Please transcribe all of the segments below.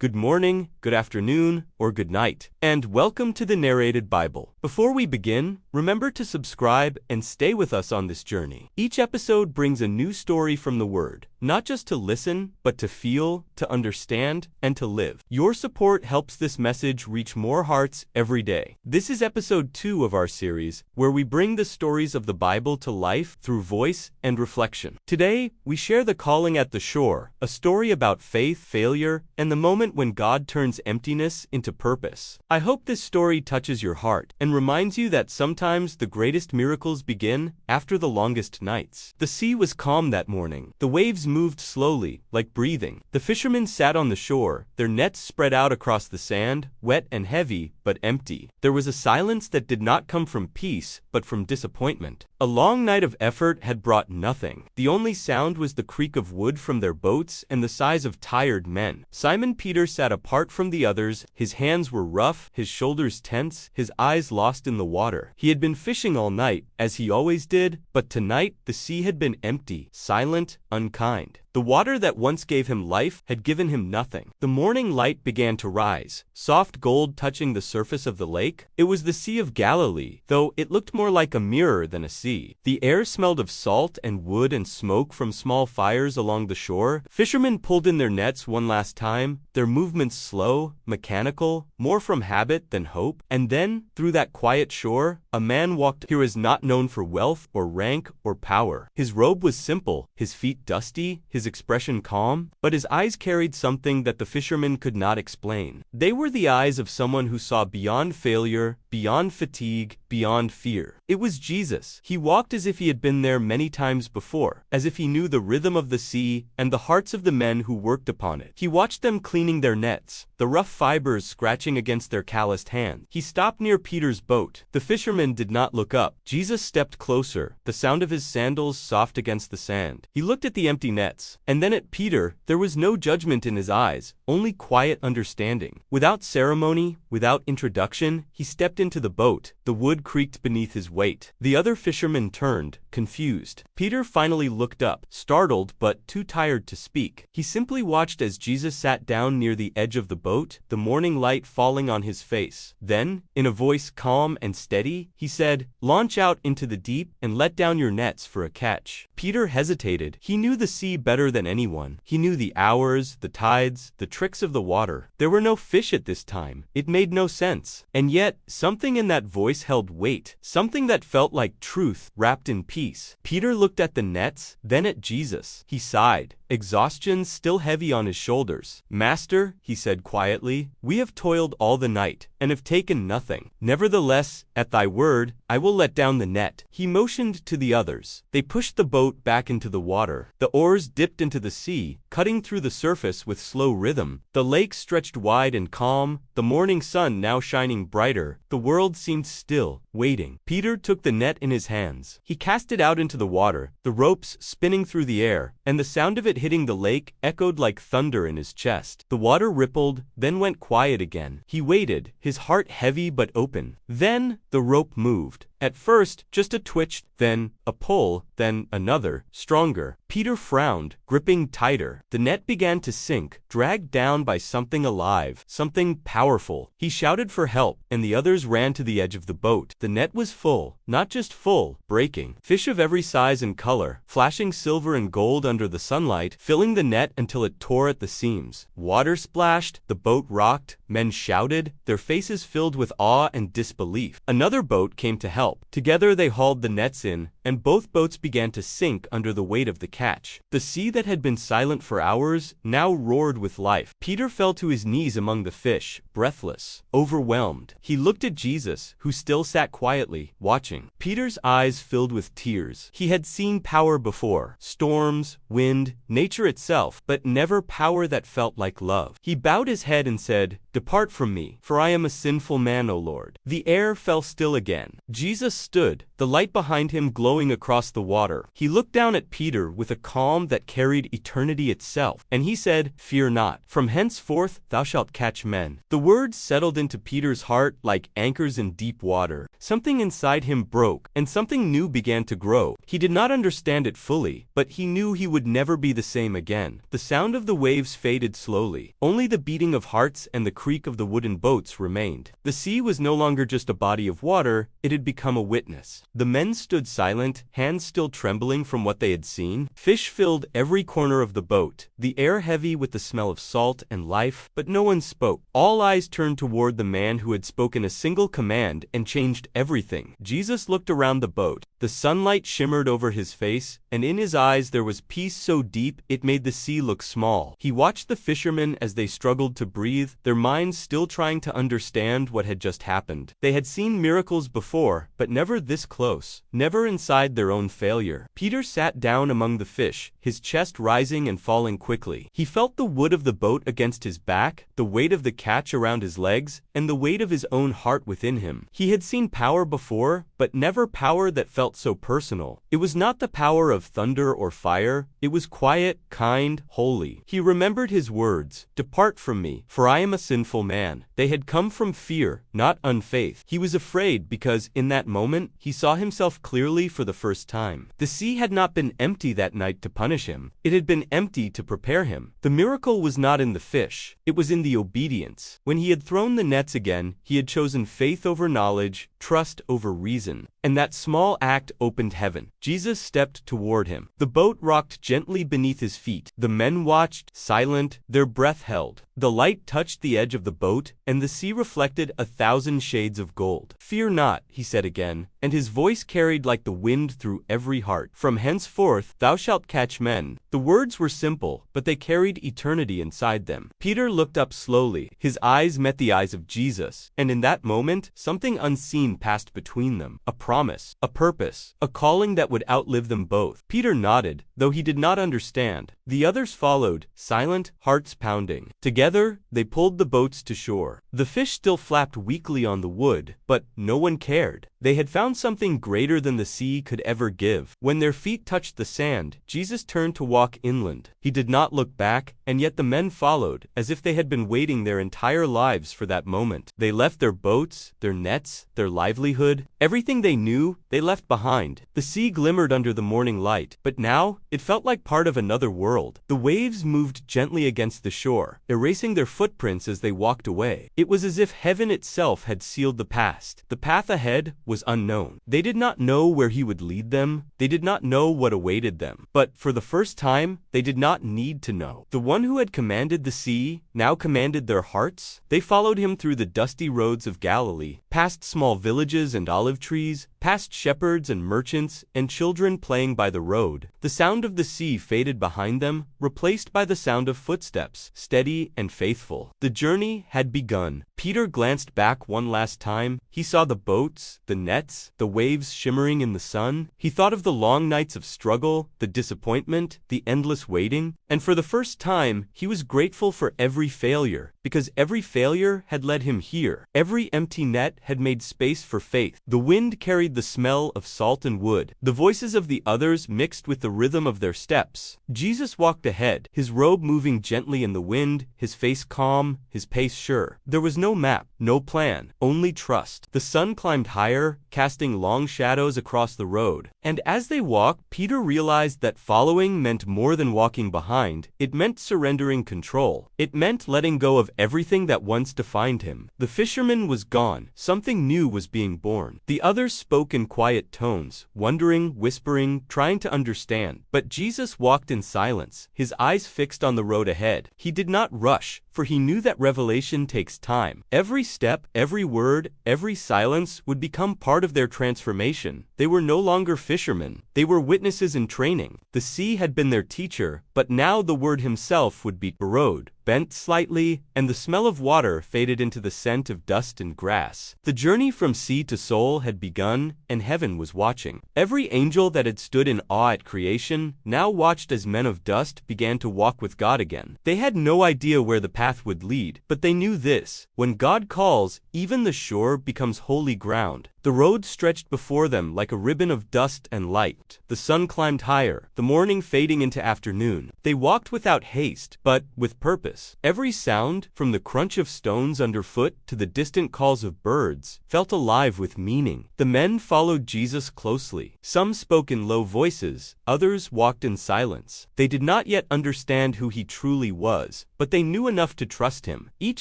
good morning, good afternoon, or good night, and welcome to the Narrated Bible. Before we begin, remember to subscribe and stay with us on this journey. Each episode brings a new story from the Word, not just to listen, but to feel, to understand, and to live. Your support helps this message reach more hearts every day. This is episode 2 of our series, where we bring the stories of the Bible to life through voice and reflection. Today, we share The Calling at the Shore, a story about faith, failure, and the moment when God turns emptiness into purpose. I hope this story touches your heart and reminds you that sometimes the greatest miracles begin after the longest nights. The sea was calm that morning. The waves moved slowly, like breathing. The fishermen sat on the shore, their nets spread out across the sand, wet and heavy, but empty. There was a silence that did not come from peace, but from disappointment. A long night of effort had brought nothing. The only sound was the creak of wood from their boats and the sighs of tired men. Simon Peter sat apart from the others. His hands were rough, his shoulders tense, his eyes lost in the water. He had been fishing all night, as he always did, but tonight the sea had been empty, silent, unkind. The water that once gave him life had given him nothing. The morning light began to rise, soft gold touching the surface of the lake. It was the Sea of Galilee, though it looked more like a mirror than a sea. The air smelled of salt and wood and smoke from small fires along the shore. Fishermen pulled in their nets one last time, their movements slow, mechanical, more from habit than hope. And then, through that quiet shore, a man walked. He was not known for wealth or rank or power. His robe was simple, his feet dusty, his expression calm, but his eyes carried something that the fishermen could not explain. They were the eyes of someone who saw beyond failure, beyond fatigue, beyond fear. It was Jesus. He walked as if he had been there many times before, as if he knew the rhythm of the sea and the hearts of the men who worked upon it. He watched them cleaning their nets, the rough fibers scratching against their calloused hands. He stopped near Peter's boat. The fishermen did not look up. Jesus stepped closer, the sound of his sandals soft against the sand. He looked at the empty nets, and then at Peter. There was no judgment in his eyes, only quiet understanding. Without ceremony, without introduction, he stepped into the boat. The wood creaked beneath his weight. The other fishermen turned, confused. Peter finally looked up, startled but too tired to speak. He simply watched as Jesus sat down near the edge of the boat, the morning light falling on his face. Then, in a voice calm and steady, he said, "Launch out into the deep and let down your nets for a catch." Peter hesitated. He knew the sea better than anyone. He knew the hours, the tides, the tricks of the water. There were no fish at this time. It made no sense. And yet, something in that voice held weight, something that felt like truth wrapped in peace. Peter looked at the nets, then at Jesus. He sighed, exhaustion still heavy on his shoulders. "Master," he said quietly, "we have toiled all the night, and have taken nothing. Nevertheless, at thy word, I will let down the net." He motioned to the others. They pushed the boat back into the water. The oars dipped into the sea, cutting through the surface with slow rhythm. The lake stretched wide and calm, the morning sun now shining brighter. The world seemed still, waiting. Peter took the net in his hands. He cast it out into the water, the ropes spinning through the air, and the sound of it hitting the lake echoed like thunder in his chest. The water rippled, then went quiet again. He waited, his heart heavy but open. Then, the rope moved. At first, just a twitch, then a pull, then another, stronger. Peter frowned, gripping tighter. The net began to sink, dragged down by something alive, something powerful. He shouted for help, and the others ran to the edge of the boat. The net was full, not just full, breaking. Fish of every size and color, flashing silver and gold under the sunlight, filling the net until it tore at the seams. Water splashed, the boat rocked, men shouted, their faces filled with awe and disbelief. Another boat came to help. Together they hauled the nets in, and both boats began to sink under the weight of the catch. The sea that had been silent for hours now roared with life. Peter fell to his knees among the fish, breathless, overwhelmed. He looked at Jesus, who still sat quietly, watching. Peter's eyes filled with tears. He had seen power before, storms, wind, nature itself, but never power that felt like love. He bowed his head and said, "Depart from me, for I am a sinful man, O Lord." The air fell still again. Jesus stood, the light behind him him glowing across the water. He looked down at Peter with a calm that carried eternity itself, and he said, "Fear not. From henceforth thou shalt catch men." The words settled into Peter's heart like anchors in deep water. Something inside him broke, and something new began to grow. He did not understand it fully, but he knew he would never be the same again. The sound of the waves faded slowly. Only the beating of hearts and the creak of the wooden boats remained. The sea was no longer just a body of water, it had become a witness. The men stood silent, hands still trembling from what they had seen. Fish filled every corner of the boat, the air heavy with the smell of salt and life, but no one spoke. All eyes turned toward the man who had spoken a single command and changed everything. Jesus looked around the boat. The sunlight shimmered over his face, and in his eyes there was peace so deep it made the sea look small. He watched the fishermen as they struggled to breathe, their minds still trying to understand what had just happened. They had seen miracles before, but never this close, never inside their own failure. Peter sat down among the fish, his chest rising and falling quickly. He felt the wood of the boat against his back, the weight of the catch around his legs, and the weight of his own heart within him. He had seen power before, but never power that felt so personal. It was not the power of thunder or fire, it was quiet, kind, holy. He remembered his words, "Depart from me, for I am a sinful man." They had come from fear, not unfaith. He was afraid because, in that moment, he saw himself clearly for the first time. The sea had not been empty that night to punish him. It had been empty to prepare him. The miracle was not in the fish. It was in the obedience. When he had thrown the nets again, he had chosen faith over knowledge, trust over reason. And that small act opened heaven. Jesus stepped toward him. The boat rocked gently beneath his feet. The men watched, silent, their breath held. The light touched the edge of the boat, and the sea reflected 1,000 shades of gold. "Fear not," he said again, and his voice carried like the wind through every heart. "From henceforth thou shalt catch men." The words were simple, but they carried eternity inside them. Peter looked up slowly. His eyes met the eyes of Jesus, and in that moment, something unseen passed between them. A promise, a purpose, a calling that would outlive them both. Peter nodded, though he did not understand. The others followed, silent, hearts pounding. Together, they pulled the boats to shore. The fish still flapped weakly on the wood, but no one cared. They had found something greater than the sea could ever give. When their feet touched the sand, Jesus turned to walk inland. He did not look back, and yet the men followed, as if they had been waiting their entire lives for that moment. They left their boats, their nets, their livelihood, everything they knew, they left behind. The sea glimmered under the morning light, but now, it felt like part of another world. The waves moved gently against the shore, erasing their footprints as they walked away. It was as if heaven itself had sealed the past. The path ahead was unknown. They did not know where he would lead them. They did not know what awaited them. But for the first time, they did not need to know. The one who had commanded the sea now commanded their hearts. They followed him through the dusty roads of Galilee, past small villages and olive trees, past shepherds and merchants and children playing by the road. The sound of the sea faded behind them, replaced by the sound of footsteps, steady and faithful. The journey had begun. Peter glanced back one last time. He saw the boats, the nets, the waves shimmering in the sun. He thought of the long nights of struggle, the disappointment, the endless waiting, and for the first time, he was grateful for every failure, because every failure had led him here. Every empty net had made space for faith. The wind carried the smell of salt and wood. The voices of the others mixed with the rhythm of their steps. Jesus walked ahead, his robe moving gently in the wind, his face calm, his pace sure. There was no map, no plan, only trust. The sun climbed higher, casting long shadows across the road. And as they walked, Peter realized that following meant more than walking behind. It meant surrendering control. It meant letting go of everything that once defined him. The fisherman was gone. Something new was being born. The others spoke in quiet tones, wondering, whispering, trying to understand. But Jesus walked in silence, his eyes fixed on the road ahead. He did not rush, for he knew that revelation takes time. Every step, every word, every silence would become part of their transformation. They were no longer fishermen. They were witnesses in training. The sea had been their teacher, but now the Word himself would be borrowed, bent slightly, and the smell of water faded into the scent of dust and grass. The journey from sea to soul had begun, and heaven was watching. Every angel that had stood in awe at creation now watched as men of dust began to walk with God again. They had no idea where the path path would lead. But they knew this: when God calls, even the shore becomes holy ground. The road stretched before them like a ribbon of dust and light. The sun climbed higher, the morning fading into afternoon. They walked without haste, but with purpose. Every sound, from the crunch of stones underfoot to the distant calls of birds, felt alive with meaning. The men followed Jesus closely. Some spoke in low voices, others walked in silence. They did not yet understand who he truly was, but they knew enough to trust him. Each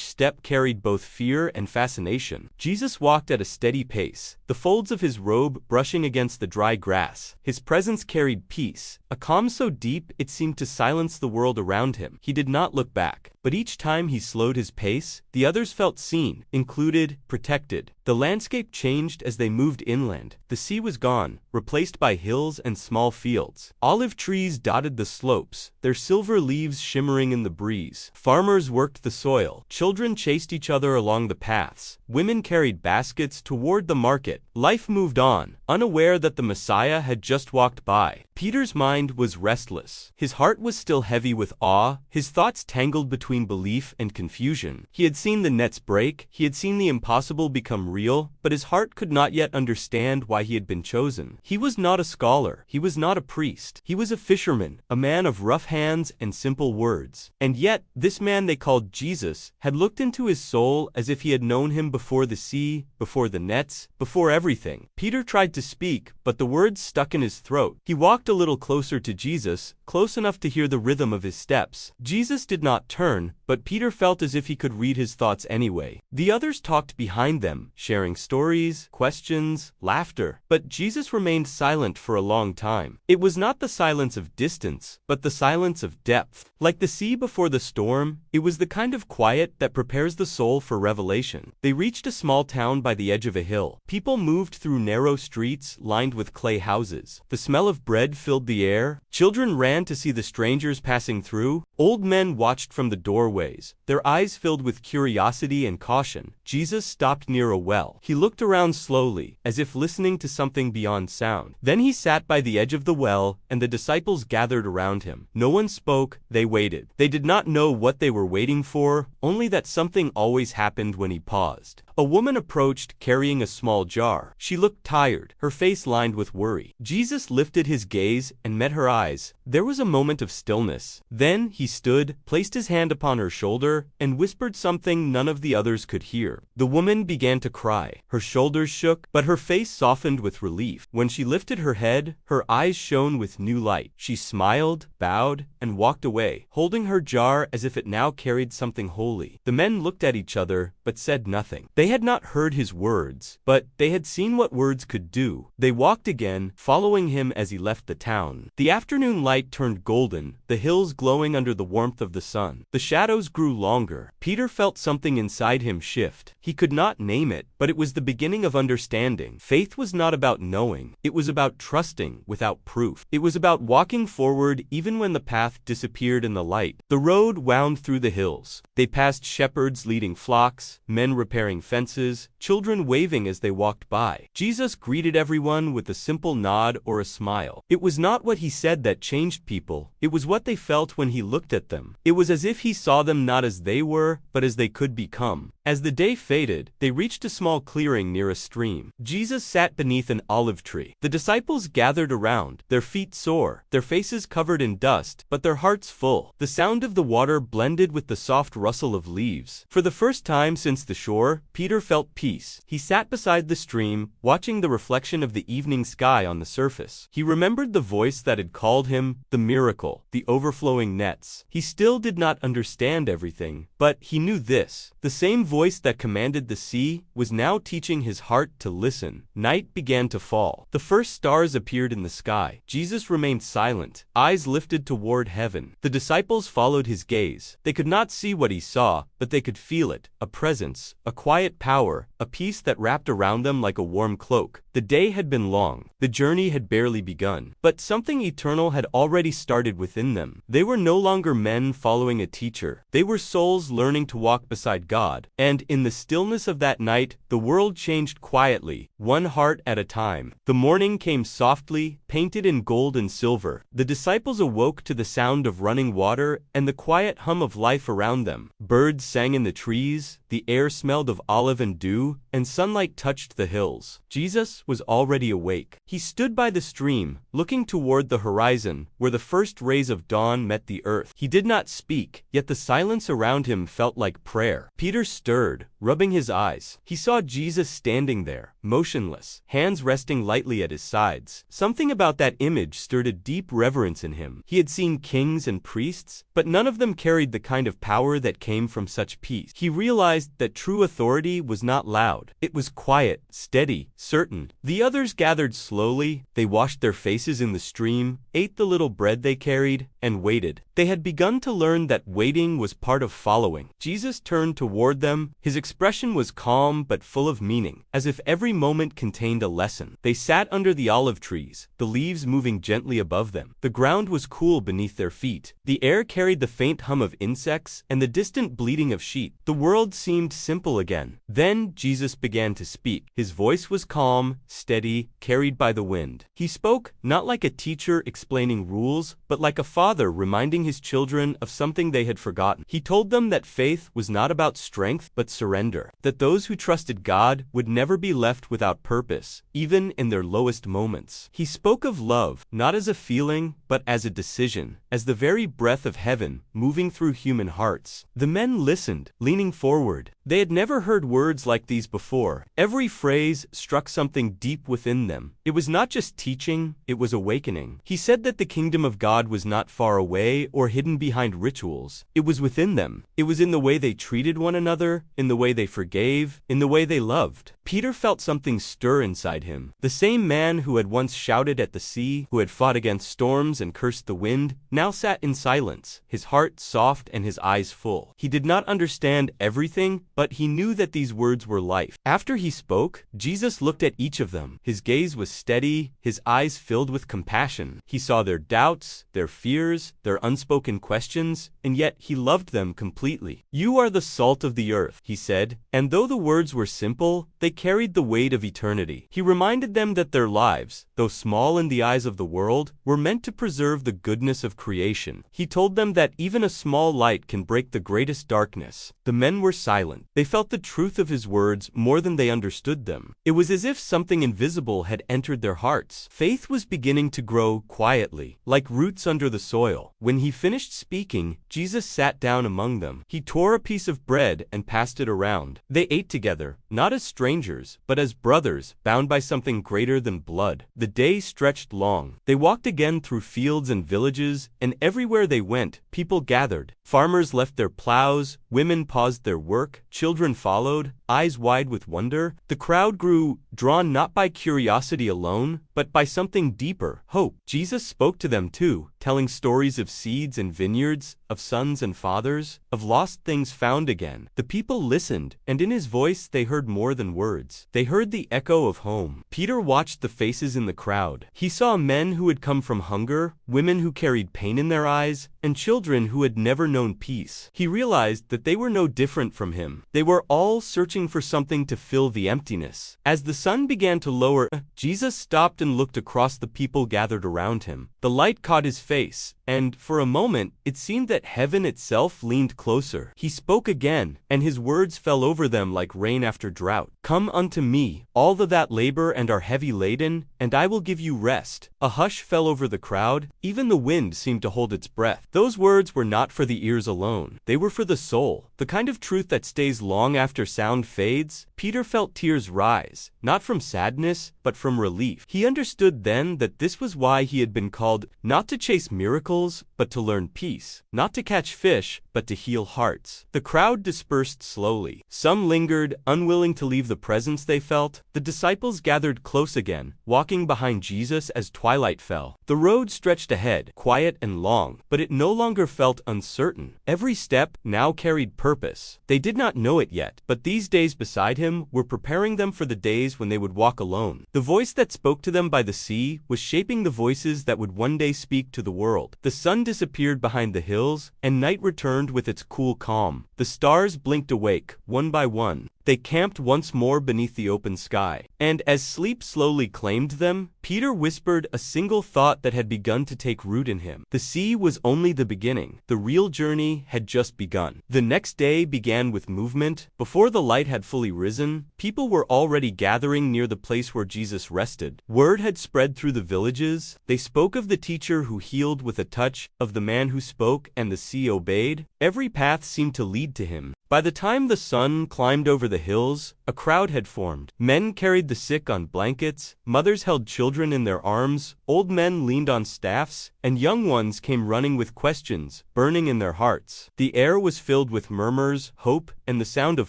step carried both fear and fascination. Jesus walked at a steady pace, the folds of his robe brushing against the dry grass. His presence carried peace, a calm so deep it seemed to silence the world around him. He did not look back, but each time he slowed his pace, the others felt seen, included, protected. The landscape changed as they moved inland. The sea was gone, replaced by hills and small fields. Olive trees dotted the slopes, their silver leaves shimmering in the breeze. Farmers worked the soil. Children chased each other along the paths. Women carried baskets toward the market. Life moved on, unaware that the Messiah had just walked by. Peter's mind was restless. His heart was still heavy with awe, his thoughts tangled between belief and confusion. He had seen the nets break, he had seen the impossible become real, but his heart could not yet understand why he had been chosen. He was not a scholar, he was not a priest. He was a fisherman, a man of rough hands and simple words. And yet, this man they called Jesus had looked into his soul as if he had known him before the sea, before the nets, before everything. Peter tried to speak, but the words stuck in his throat. He walked a little closer to Jesus, close enough to hear the rhythm of his steps. Jesus did not turn, but Peter felt as if he could read his thoughts anyway. The others talked behind them, sharing stories, questions, laughter. But Jesus remained silent for a long time. It was not the silence of distance, but the silence of depth. Like the sea before the storm, it was the kind of quiet that prepares the soul for revelation. They reached a small town by the edge of a hill. People moved through narrow streets lined with clay houses. The smell of bread filled the air. Children ran to see the strangers passing through. Old men watched from the doorways, their eyes filled with curiosity and caution. Jesus stopped near a well. He looked around slowly, as if listening to something beyond sound. Then he sat by the edge of the well, and the disciples gathered around him. No one spoke, they waited. They did not know what they were waiting for, only that something always happened when he paused. A woman approached, carrying a small jar. She looked tired, her face lined with worry. Jesus lifted his gaze and met her eyes. There was a moment of stillness. Then he stood, placed his hand upon her shoulder, and whispered something none of the others could hear. The woman began to cry. Her shoulders shook, but her face softened with relief. When she lifted her head, her eyes shone with new light. She smiled, bowed, and walked away, holding her jar as if it now carried something holy. The men looked at each other, but said nothing. They had not heard his words, but they had seen what words could do. They walked again, following him as he left the town. The afternoon light turned golden, the hills glowing under the warmth of the sun. The shadows grew longer. Peter felt something inside him shift. He could not name it, but it was the beginning of understanding. Faith was not about knowing. It was about trusting without proof. It was about walking forward even when the path disappeared in the light. The road wound through the hills. They passed shepherds leading flocks, men repairing fences, children waving as they walked by. Jesus greeted everyone with a simple nod or a smile. It was not what he said that changed people. It was what they felt when he looked at them. It was as if he saw them not as they were, but as they could become. As the day faded, they reached a small clearing near a stream. Jesus sat beneath an olive tree. The disciples gathered around, their feet sore, their faces covered in dust, but their hearts full. The sound of the water blended with the soft rustle of leaves. For the first time since the shore, Peter felt peace. He sat beside the stream, watching the reflection of the evening sky on the surface. He remembered the voice that had called him, the miracle, the overflowing nets. He still did not understand everything, but he knew this: the same voice that commanded the sea was now teaching his heart to listen. Night began to fall. The first stars appeared in the sky. Jesus remained silent, eyes lifted toward heaven. The disciples followed his gaze. They could not see what he saw, but they could feel it, a presence, a quiet power, a peace that wrapped around them like a warm cloak. The day had been long. The journey had barely begun. But something eternal had already started within them. They were no longer men following a teacher. They were souls learning to walk beside God. And in the stillness of that night, the world changed quietly, one heart at a time. The morning came softly, painted in gold and silver. The disciples awoke to the sound of running water and the quiet hum of life around them. Birds sang in the trees, the air smelled of olive and dew, and sunlight touched the hills. Jesus was already awake. He stood by the stream, looking toward the horizon, where the first rays of dawn met the earth. He did not speak, yet the silence around him felt like prayer. Peter stirred, rubbing his eyes. He saw Jesus standing there, motionless, hands resting lightly at his sides. Something about that image stirred a deep reverence in him. He had seen kings and priests, but none of them carried the kind of power that came from such peace. He realized that true authority was not loud. It was quiet, steady, certain. The others gathered slowly. They washed their faces in the stream, ate the little bread they carried, and waited. They had begun to learn that waiting was part of following. Jesus turned toward them. His expression was calm but full of meaning, as if every moment contained a lesson. They sat under the olive trees, the leaves moving gently above them. The ground was cool beneath their feet. The air carried the faint hum of insects and the distant bleating of sheep. The world seemed simple again. Then Jesus began to speak. His voice was calm, steady, carried by the wind. He spoke not like a teacher explaining rules, but like a father reminding his children of something they had forgotten. He told them that faith was not about strength but surrender, that those who trusted God would never be left without purpose, even in their lowest moments. He spoke of love, not as a feeling, but as a decision, as the very breath of heaven moving through human hearts. The men listened, leaning forward. They had never heard words like these before. Every phrase struck something deep within them. It was not just teaching, it was awakening. He said that the kingdom of God was not far away or hidden behind rituals. It was within them. It was in the way they treated one another, in the way they forgave, in the way they loved. Peter felt something stir inside him. The same man who had once shouted at the sea, who had fought against storms and cursed the wind, now sat in silence, his heart soft and his eyes full. He did not understand everything, but he knew that these words were life. After he spoke, Jesus looked at each of them. His gaze was steady, his eyes filled with compassion. He saw their doubts, their fears, their unspoken questions, and yet he loved them completely. "You are the salt of the earth," he said, and though the words were simple, they carried the weight of eternity. He reminded them that their lives, though small in the eyes of the world, were meant to preserve the goodness of creation. He told them that even a small light can break the greatest darkness. The men were silent. They felt the truth of his words more than they understood them. It was as if something invisible had entered their hearts. Faith was beginning to grow quietly, like roots under the soil. When he finished speaking, Jesus sat down among them. He tore a piece of bread and passed it around. They ate together, not as strangers, but as brothers, bound by something greater than blood. The day stretched long. They walked again through fields and villages, and everywhere they went, people gathered. Farmers left their plows, women paused their work, children followed, eyes wide with wonder. The crowd grew, drawn not by curiosity alone, but by something deeper, hope. Jesus spoke to them too, telling stories of seeds and vineyards, of sons and fathers, of lost things found again. The people listened, and in his voice they heard more than words. They heard the echo of home. Peter watched the faces in the crowd. He saw men who had come from hunger, women who carried pain in their eyes, and children who had never known peace. He realized that they were no different from him. They were all searching for something to fill the emptiness. As the sun began to lower, Jesus stopped and looked across the people gathered around him. The light caught his face, and, for a moment, it seemed that heaven itself leaned closer. He spoke again, and his words fell over them like rain after drought. "Come unto me, all that labor and are heavy laden, and I will give you rest." A hush fell over the crowd. Even the wind seemed to hold its breath. Those words were not for the ears alone. They were for the soul, the kind of truth that stays long after sound fades. Peter felt tears rise, not from sadness, but from relief. He understood then that this was why he had been called, not to chase miracles, but to learn peace, not to catch fish, but to heal hearts. The crowd dispersed slowly. Some lingered, unwilling to leave the presence they felt. The disciples gathered close again, walking behind Jesus as twilight fell. The road stretched ahead, quiet and long, but it no longer felt uncertain. Every step now carried purpose. They did not know it yet, but these days beside him were preparing them for the days when they would walk alone. The voice that spoke to them by the sea was shaping the voices that would one day speak to the world. The sun sun disappeared behind the hills, and night returned with its cool calm. The stars blinked awake, one by one. They camped once more beneath the open sky. And as sleep slowly claimed them, Peter whispered a single thought that had begun to take root in him. The sea was only the beginning. The real journey had just begun. The next day began with movement. Before the light had fully risen, people were already gathering near the place where Jesus rested. Word had spread through the villages. They spoke of the teacher who healed with a touch, of the man who spoke and the sea obeyed. Every path seemed to lead to him. By the time the sun climbed over the hills, a crowd had formed. Men carried the sick on blankets, mothers held children in their arms, old men leaned on staffs, and young ones came running with questions burning in their hearts. The air was filled with murmurs, hope, and the sound of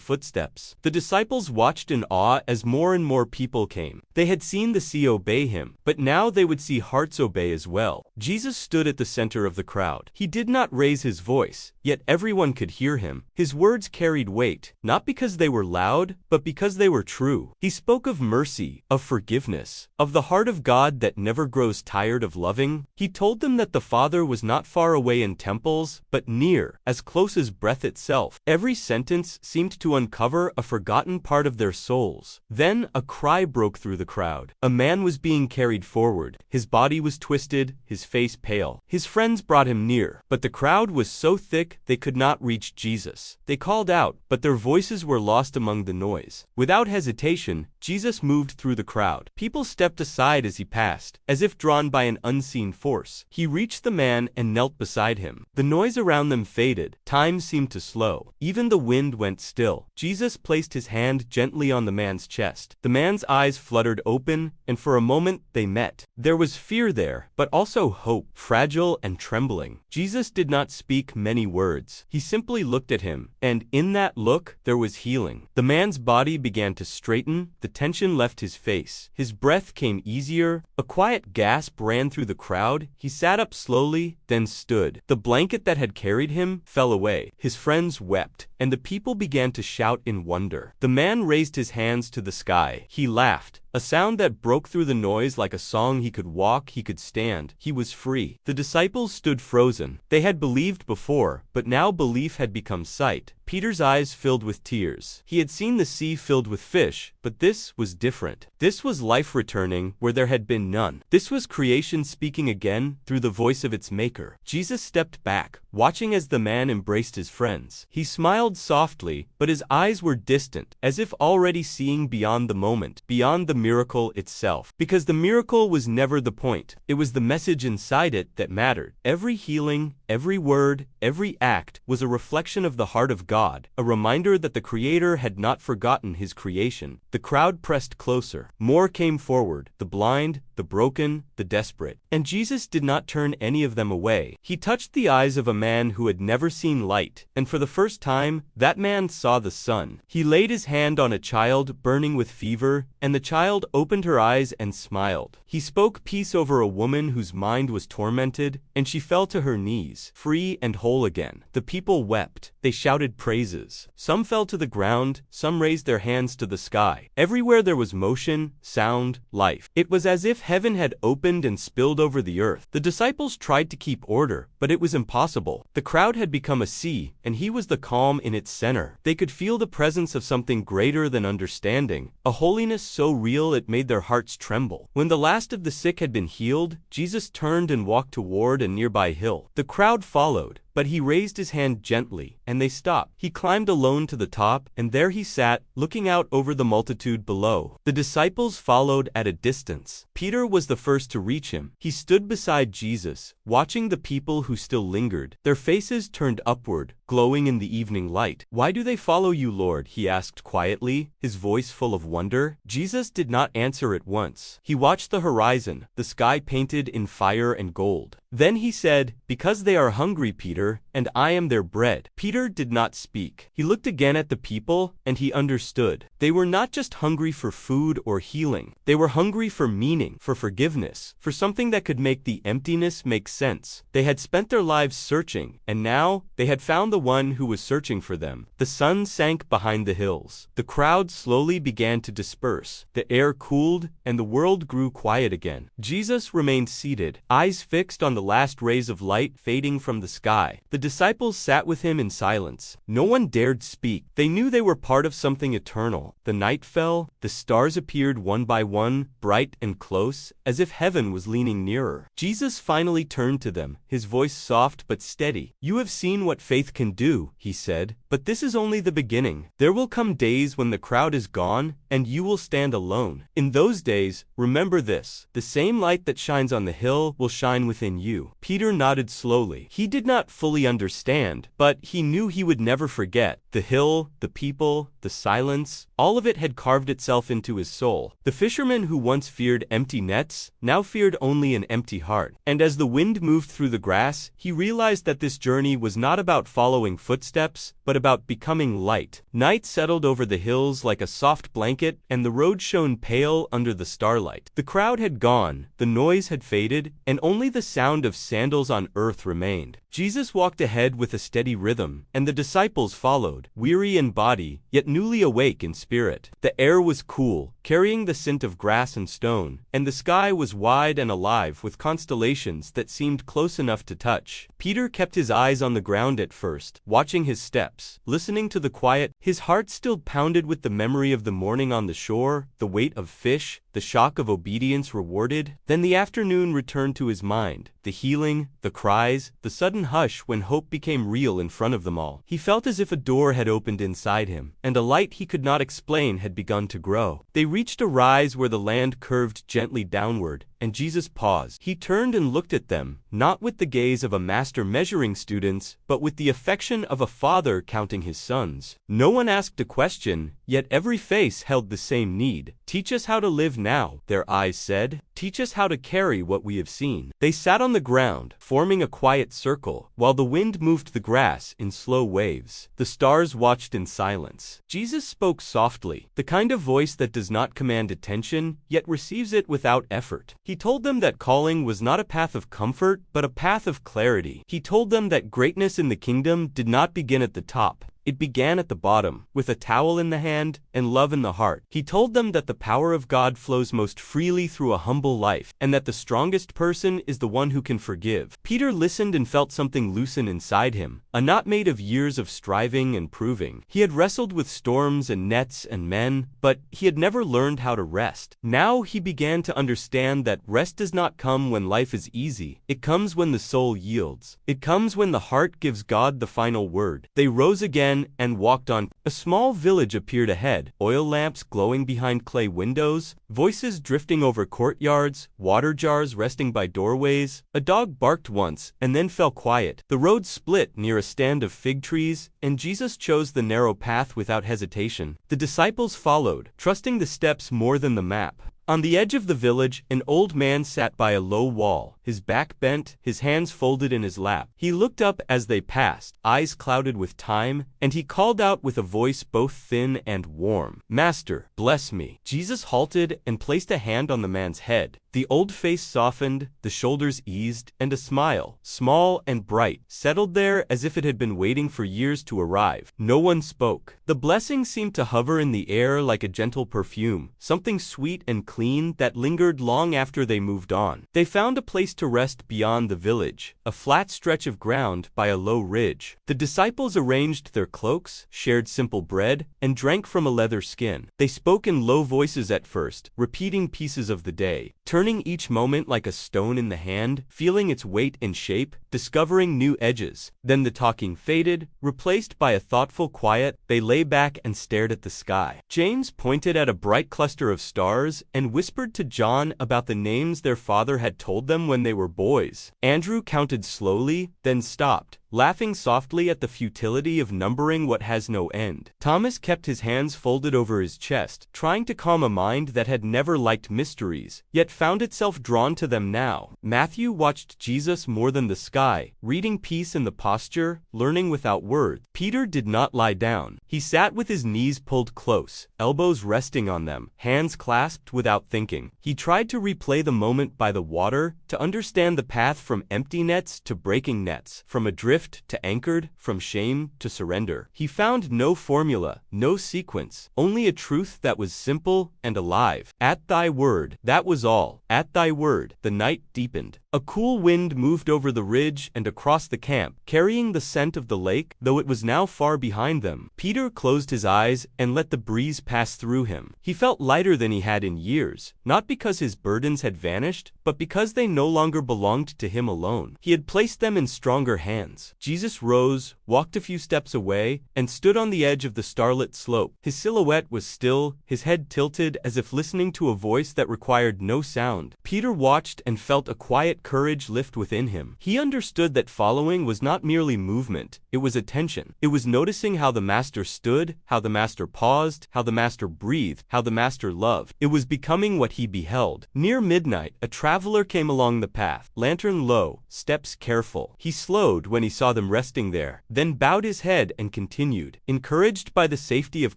footsteps. The disciples watched in awe as more and more people came. They had seen the sea obey him, but now they would see hearts obey as well. Jesus stood at the center of the crowd. He did not raise his voice, yet everyone could hear him. His words carried weight, not because they were loud, but because they were true. He spoke of mercy, of forgiveness, of the heart of God that never grows tired of loving. He told them that the Father was not far away in temples, but near, as close as breath itself. Every sentence seemed to uncover a forgotten part of their souls. Then a cry broke through the crowd. A man was being carried forward. His body was twisted, his face pale. His friends brought him near, but the crowd was so thick they could not reach Jesus. They called out, but their voices were lost among the noise. Without hesitation, Jesus moved through the crowd. People stepped aside as he passed, as if drawn by an unseen force. He reached the man and knelt beside him. The noise around them faded. Time seemed to slow. Even the wind went still. Jesus placed his hand gently on the man's chest. The man's eyes fluttered open, and for a moment they met. There was fear there, but also hope, fragile and trembling. Jesus did not speak many words. He simply looked at him, and in that look, there was healing. The man's body began to straighten. The tension left his face. His breath came easier. A quiet gasp ran through the crowd. He sat up slowly, then stood. The blanket that had carried him fell away. His friends wept, and the people began to shout in wonder. The man raised his hands to the sky. He laughed. A sound that broke through the noise like a song. He could walk, he could stand, he was free. The disciples stood frozen. They had believed before, but now belief had become sight. Peter's eyes filled with tears. He had seen the sea filled with fish, but this was different. This was life returning where there had been none. This was creation speaking again through the voice of its maker. Jesus stepped back, watching as the man embraced his friends. He smiled softly, but his eyes were distant, as if already seeing beyond the moment, beyond the miracle itself. Because the miracle was never the point. It was the message inside it that mattered. Every healing, every word, every act was a reflection of the heart of God, a reminder that the Creator had not forgotten his creation. The crowd pressed closer. More came forward, the blind, the broken, the desperate. And Jesus did not turn any of them away. He touched the eyes of a man who had never seen light, and for the first time, that man saw the sun. He laid his hand on a child burning with fever, and the child opened her eyes and smiled. He spoke peace over a woman whose mind was tormented, and she fell to her knees, free and whole again. The people wept. They shouted praises. Some fell to the ground, some raised their hands to the sky. Everywhere there was motion, sound, life. It was as if heaven had opened and spilled over the earth. The disciples tried to keep order, but it was impossible. The crowd had become a sea, and he was the calm in its center. They could feel the presence of something greater than understanding, a holiness so real it made their hearts tremble. When the last of the sick had been healed, Jesus turned and walked toward a nearby hill. The crowd followed, but he raised his hand gently, and they stopped. He climbed alone to the top, and there he sat, looking out over the multitude below. The disciples followed at a distance. Peter was the first to reach him. He stood beside Jesus, watching the people who still lingered, their faces turned upward, glowing in the evening light. "Why do they follow you, Lord?" he asked quietly, his voice full of wonder. Jesus did not answer at once. He watched the horizon, the sky painted in fire and gold. Then he said, "Because they are hungry, Peter. water, and I am their bread." Peter did not speak. He looked again at the people, and he understood. They were not just hungry for food or healing. They were hungry for meaning, for forgiveness, for something that could make the emptiness make sense. They had spent their lives searching, and now they had found the one who was searching for them. The sun sank behind the hills. The crowd slowly began to disperse. The air cooled, and the world grew quiet again. Jesus remained seated, eyes fixed on the last rays of light fading from the sky. The disciples sat with him in silence. No one dared speak. They knew they were part of something eternal. The night fell. The stars appeared one by one, bright and close, as if heaven was leaning nearer. Jesus finally turned to them, his voice soft but steady. "You have seen what faith can do," he said, "but this is only the beginning. There will come days when the crowd is gone, and you will stand alone. In those days, remember this: the same light that shines on the hill will shine within you." Peter nodded slowly. He did not fully understand, but he knew he would never forget. The hill, the people, the silence, all of it had carved itself into his soul. The fisherman who once feared empty nets now feared only an empty heart. And as the wind moved through the grass, he realized that this journey was not about following footsteps, but about becoming light. Night settled over the hills like a soft blanket, and the road shone pale under the starlight. The crowd had gone, the noise had faded, and only the sound of sandals on earth remained. Jesus walked ahead with a steady rhythm, and the disciples followed, weary in body, yet newly awake in spirit. The air was cool, carrying the scent of grass and stone, and the sky was wide and alive with constellations that seemed close enough to touch. Peter kept his eyes on the ground at first, watching his steps, listening to the quiet. His heart still pounded with the memory of the morning on the shore, the weight of fish, the shock of obedience rewarded. Then the afternoon returned to his mind, the healing, the cries, the sudden hush when hope became real in front of them all. He felt as if a door had opened inside him, and a light he could not explain had begun to grow. They reached a rise where the land curved gently downward, and Jesus paused. He turned and looked at them, not with the gaze of a master measuring students, but with the affection of a father counting his sons. No one asked a question, yet every face held the same need. "Teach us how to live now," their eyes said. "Teach us how to carry what we have seen." They sat on the ground, forming a quiet circle, while the wind moved the grass in slow waves. The stars watched in silence. Jesus spoke softly, the kind of voice that does not command attention, yet receives it without effort. He told them that calling was not a path of comfort, but a path of clarity. He told them that greatness in the kingdom did not begin at the top. It began at the bottom, with a towel in the hand and love in the heart. He told them that the power of God flows most freely through a humble life, and that the strongest person is the one who can forgive. Peter listened and felt something loosen inside him, a knot made of years of striving and proving. He had wrestled with storms and nets and men, but he had never learned how to rest. Now he began to understand that rest does not come when life is easy. It comes when the soul yields. It comes when the heart gives God the final word. They rose again and walked on. A small village appeared ahead, oil lamps glowing behind clay windows, voices drifting over courtyards, water jars resting by doorways. A dog barked once and then fell quiet. The road split near a stand of fig trees, and Jesus chose the narrow path without hesitation. The disciples followed, trusting the steps more than the map. On the edge of the village, an old man sat by a low wall, his back bent, his hands folded in his lap. He looked up as they passed, eyes clouded with time, and he called out with a voice both thin and warm, "Master, bless me." Jesus halted and placed a hand on the man's head. The old face softened, the shoulders eased, and a smile, small and bright, settled there as if it had been waiting for years to arrive. No one spoke. The blessing seemed to hover in the air like a gentle perfume, something sweet and clean that lingered long after they moved on. They found a place to rest beyond the village, a flat stretch of ground by a low ridge. The disciples arranged their cloaks, shared simple bread, and drank from a leather skin. They spoke in low voices at first, repeating pieces of the day, turning each moment like a stone in the hand, feeling its weight and shape, discovering new edges. Then the talking faded, replaced by a thoughtful quiet. They lay back and stared at the sky. James pointed at a bright cluster of stars and whispered to John about the names their father had told them when they were boys. Andrew counted slowly, then stopped, laughing softly at the futility of numbering what has no end. Thomas kept his hands folded over his chest, trying to calm a mind that had never liked mysteries, yet found itself drawn to them now. Matthew watched Jesus more than the sky, reading peace in the posture, learning without words. Peter did not lie down. He sat with his knees pulled close, elbows resting on them, hands clasped without thinking. He tried to replay the moment by the water, to understand the path from empty nets to breaking nets, from adrift to anchored, from shame to surrender. He found no formula, no sequence, only a truth that was simple and alive. At thy word, that was all. At thy word. The night deepened. A cool wind moved over the ridge and across the camp, carrying the scent of the lake, though it was now far behind them. Peter closed his eyes and let the breeze pass through him. He felt lighter than he had in years, not because his burdens had vanished, but because they no longer belonged to him alone. He had placed them in stronger hands. Jesus rose, walked a few steps away, and stood on the edge of the starlit slope. His silhouette was still, his head tilted as if listening to a voice that required no sound. Peter watched and felt a quiet courage lift within him. He understood that following was not merely movement, it was attention. It was noticing how the Master stood, how the Master paused, how the Master breathed, how the Master loved. It was becoming what he beheld. Near midnight, a traveler came along the path, lantern low, steps careful. He slowed when he saw them resting there, then bowed his head and continued, encouraged by the safety of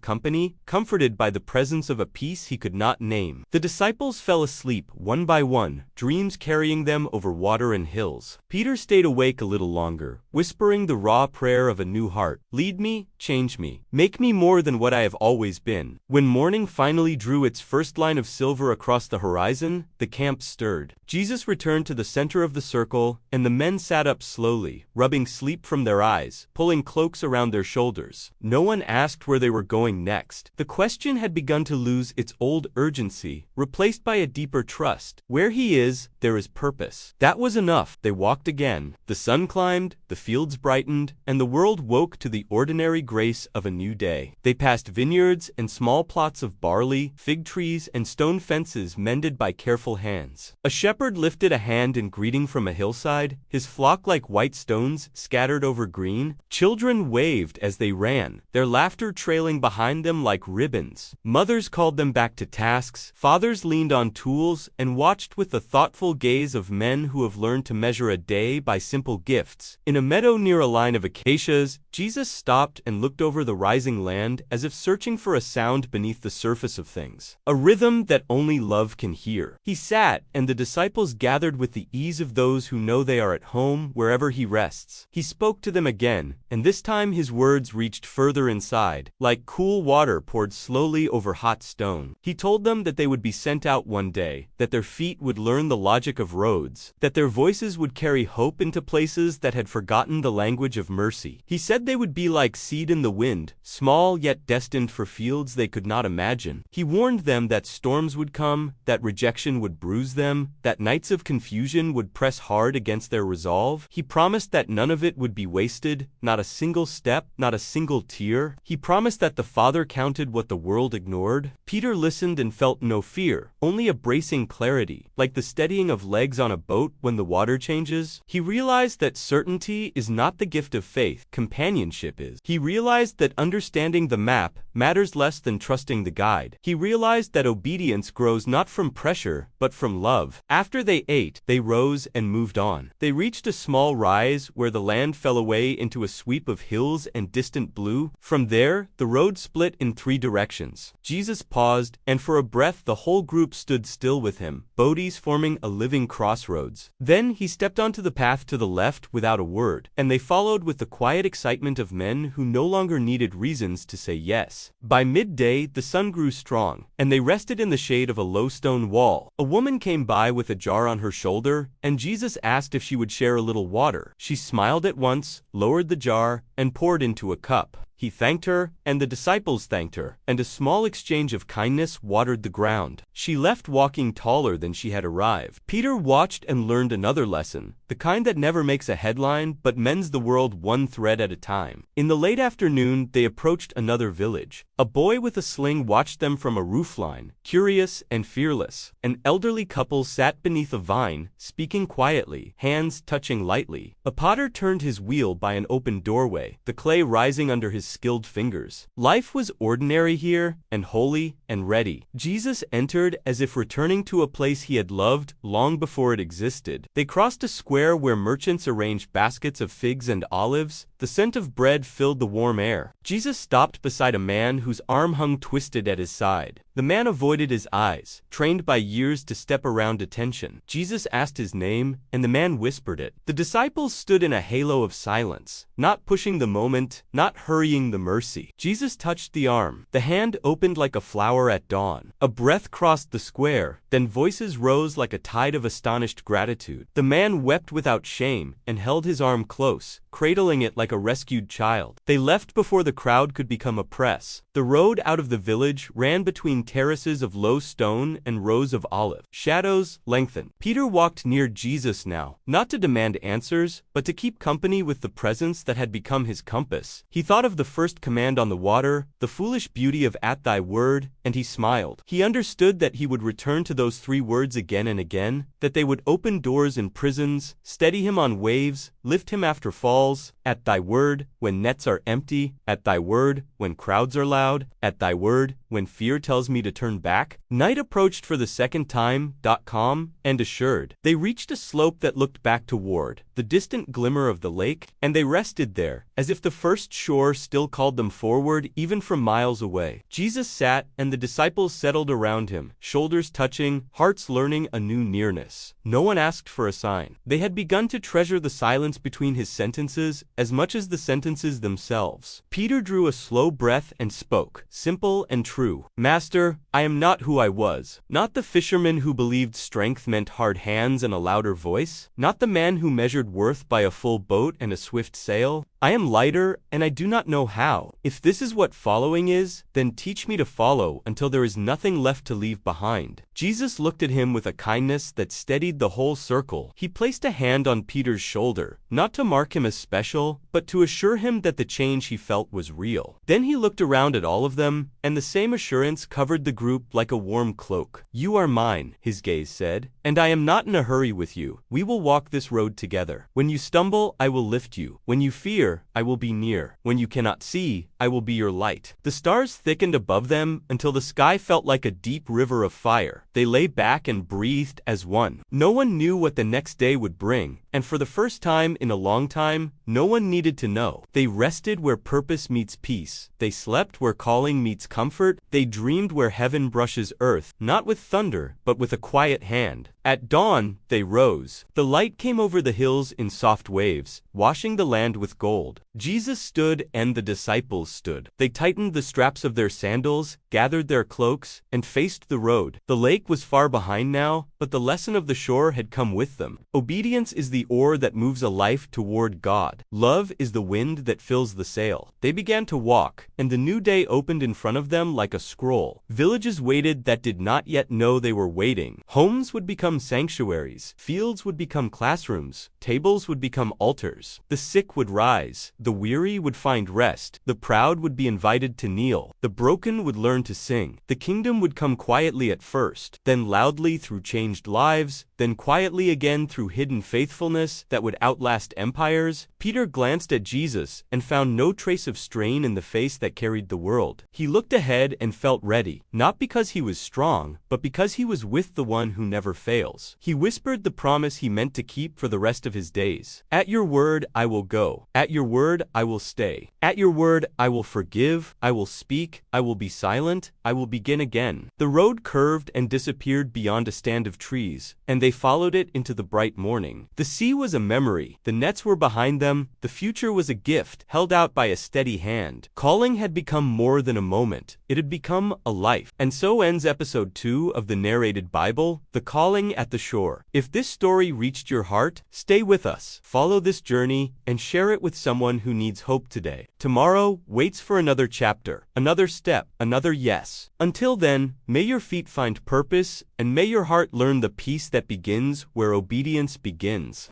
company, comforted by the presence of a peace he could not name. The disciples fell asleep, one by one, dreams carrying them over water and hills. Peter stayed awake a little longer, whispering the raw prayer of a new heart. Lead me, change me, make me more than what I have always been. When morning finally drew its first line of silver across the horizon, the camp stirred. Jesus returned to the center of the circle, and the men sat up slowly, rubbing sleep from their eyes, pulling cloaks around their shoulders. No one asked where they were going next. The question had begun to lose its old urgency, replaced by a deeper trust. Where he is, there is purpose. That was enough. They walked again. The sun climbed, the fields brightened, and the world woke to the ordinary grace of a new day. They passed vineyards and small plots of barley, fig trees and stone fences mended by careful hands. A shepherd lifted a hand in greeting from a hillside, his flock like white stones scattered over green. Children waved as they ran, their laughter trailing behind them like ribbons. Mothers called them back to tasks, fathers leaned on tools and watched with the thoughtful gaze of men who have learned to measure a day by simple gifts. In a meadow near a line of acacias, Jesus stopped and looked over the rising land as if searching for a sound beneath the surface of things, a rhythm that only love can hear. He sat, and the disciples gathered with the ease of those who know they are at home wherever he rests. He spoke to them again, and this time his words reached further inside, like cool water poured slowly over hot stone. He told them that they would be sent out one day, that their feet would learn the logic of roads, that their voices would carry hope into places that had forgotten the language of mercy. He said they would be like seed in the wind, small yet destined for fields they could not imagine. He warned them that storms would come, that rejection would bruise them, that nights of confusion would press hard against their resolve. He promised that none of it would be wasted, not a single step, not a single tear. He promised that the Father counted what the world ignored. Peter listened and felt no fear, only a bracing clarity, like the steadying of legs on a boat when the water changes. He realized that certainty is not the gift of faith, companionship is. He realized that understanding the map matters less than trusting the guide. He realized that obedience grows not from pressure, but from love. After they ate, they rose and moved on. They reached a small rise where the land fell away into a sweep of hills and distant blue. From there, the road split in three directions. Jesus paused, and for a breath the whole group stood still with him, bodies forming a living crossroads. Then he stepped onto the path to the left without a word, and they followed with the quiet excitement of men who no longer needed reasons to say yes. By midday, the sun grew strong, and they rested in the shade of a low stone wall. A woman came by with a jar on her shoulder, and Jesus asked if she would share a little water. She smiled at once, lowered the jar, and poured into a cup. He thanked her, and the disciples thanked her, and a small exchange of kindness watered the ground. She left walking taller than she had arrived. Peter watched and learned another lesson, the kind that never makes a headline but mends the world one thread at a time. In the late afternoon, they approached another village, A boy with a sling watched them from a roofline, curious and fearless. An elderly couple sat beneath a vine, speaking quietly, hands touching lightly. A potter turned his wheel by an open doorway, the clay rising under his skilled fingers. Life was ordinary here, and holy, and ready. Jesus entered as if returning to a place he had loved long before it existed. They crossed a square where merchants arranged baskets of figs and olives. The scent of bread filled the warm air. Jesus stopped beside a man whose arm hung twisted at his side. The man avoided his eyes, trained by years to step around attention. Jesus asked his name, and the man whispered it. The disciples stood in a halo of silence, not pushing the moment, not hurrying the mercy. Jesus touched the arm. The hand opened like a flower at dawn. A breath crossed the square, then voices rose like a tide of astonished gratitude. The man wept without shame and held his arm close, cradling it like a rescued child. They left before the crowd could become a press. The road out of the village ran between terraces of low stone and rows of olive. Shadows lengthened. Peter walked near Jesus now, not to demand answers, but to keep company with the presence that had become his compass. He thought of the first command on the water, the foolish beauty of "at thy word," and he smiled. He understood that he would return to those 3 words again and again, that they would open doors in prisons, steady him on waves, lift him after falls. At thy word, when nets are empty. At thy word, when crowds are loud. At thy word, when fear tells me to turn back. Night approached for the second time, calm and assured. They reached a slope that looked back toward the distant glimmer of the lake, and they rested there, as if the first shore still called them forward even from miles away. Jesus sat, and the disciples settled around him, shoulders touching, hearts learning a new nearness. No one asked for a sign. They had begun to treasure the silence between his sentences as much as the sentences themselves. Peter drew a slow breath and spoke, simple and true. "Master, I am not who I was. Not the fisherman who believed strength meant hard hands and a louder voice. Not the man who measured worth by a full boat and a swift sail. I am lighter, and I do not know how. If this is what following is, then teach me to follow until there is nothing left to leave behind." Jesus looked at him with a kindness that steadied the whole circle. He placed a hand on Peter's shoulder, not to mark him as special, but to assure him that the change he felt was real. Then he looked around at all of them, and the same assurance covered the group like a warm cloak. "You are mine," his gaze said, "and I am not in a hurry with you. We will walk this road together. When you stumble, I will lift you. When you fear, I will be near. When you cannot see, I will be your light." The stars thickened above them until the sky felt like a deep river of fire. They lay back and breathed as one. No one knew what the next day would bring, and for the first time in a long time, no one needed to know. They rested where purpose meets peace. They slept where calling meets comfort. They dreamed where heaven brushes earth, not with thunder, but with a quiet hand. At dawn, they rose. The light came over the hills in soft waves, washing the land with gold. Jesus stood, and the disciples stood. They tightened the straps of their sandals, gathered their cloaks, and faced the road. The lake was far behind now, but the lesson of the shore had come with them. Obedience is the oar that moves a life toward God. Love is the wind that fills the sail. They began to walk, and the new day opened in front of them like a scroll. Villages waited that did not yet know they were waiting. Homes would become sanctuaries. Fields would become classrooms. Tables would become altars. The sick would rise. The weary would find rest. The proud would be invited to kneel. The broken would learn to sing. The kingdom would come quietly at first, then loudly through changed lives, then quietly again through hidden faithfulness that would outlast empires. Peter glanced at Jesus and found no trace of strain in the face that carried the world. He looked ahead and felt ready, not because he was strong, but because he was with the one who never fails. He whispered the promise he meant to keep for the rest of his days. "At your word, I will go. At your word, I will stay. At your word, I will forgive. I will speak. I will be silent. I will begin again." The road curved and disappeared beyond a stand of trees, and they followed it into the bright morning. The sea was a memory. The nets were behind them. The future was a gift, held out by a steady hand. Calling had become more than a moment. It had become a life. And so ends episode 2 of the Narrated Bible, The Calling at the Shore. If this story reached your heart, stay with us. Follow this journey and share it with someone who needs hope today. Tomorrow waits for another chapter, another step, another yes. Until then, may your feet find purpose, and may your heart learn the peace that begins where obedience begins.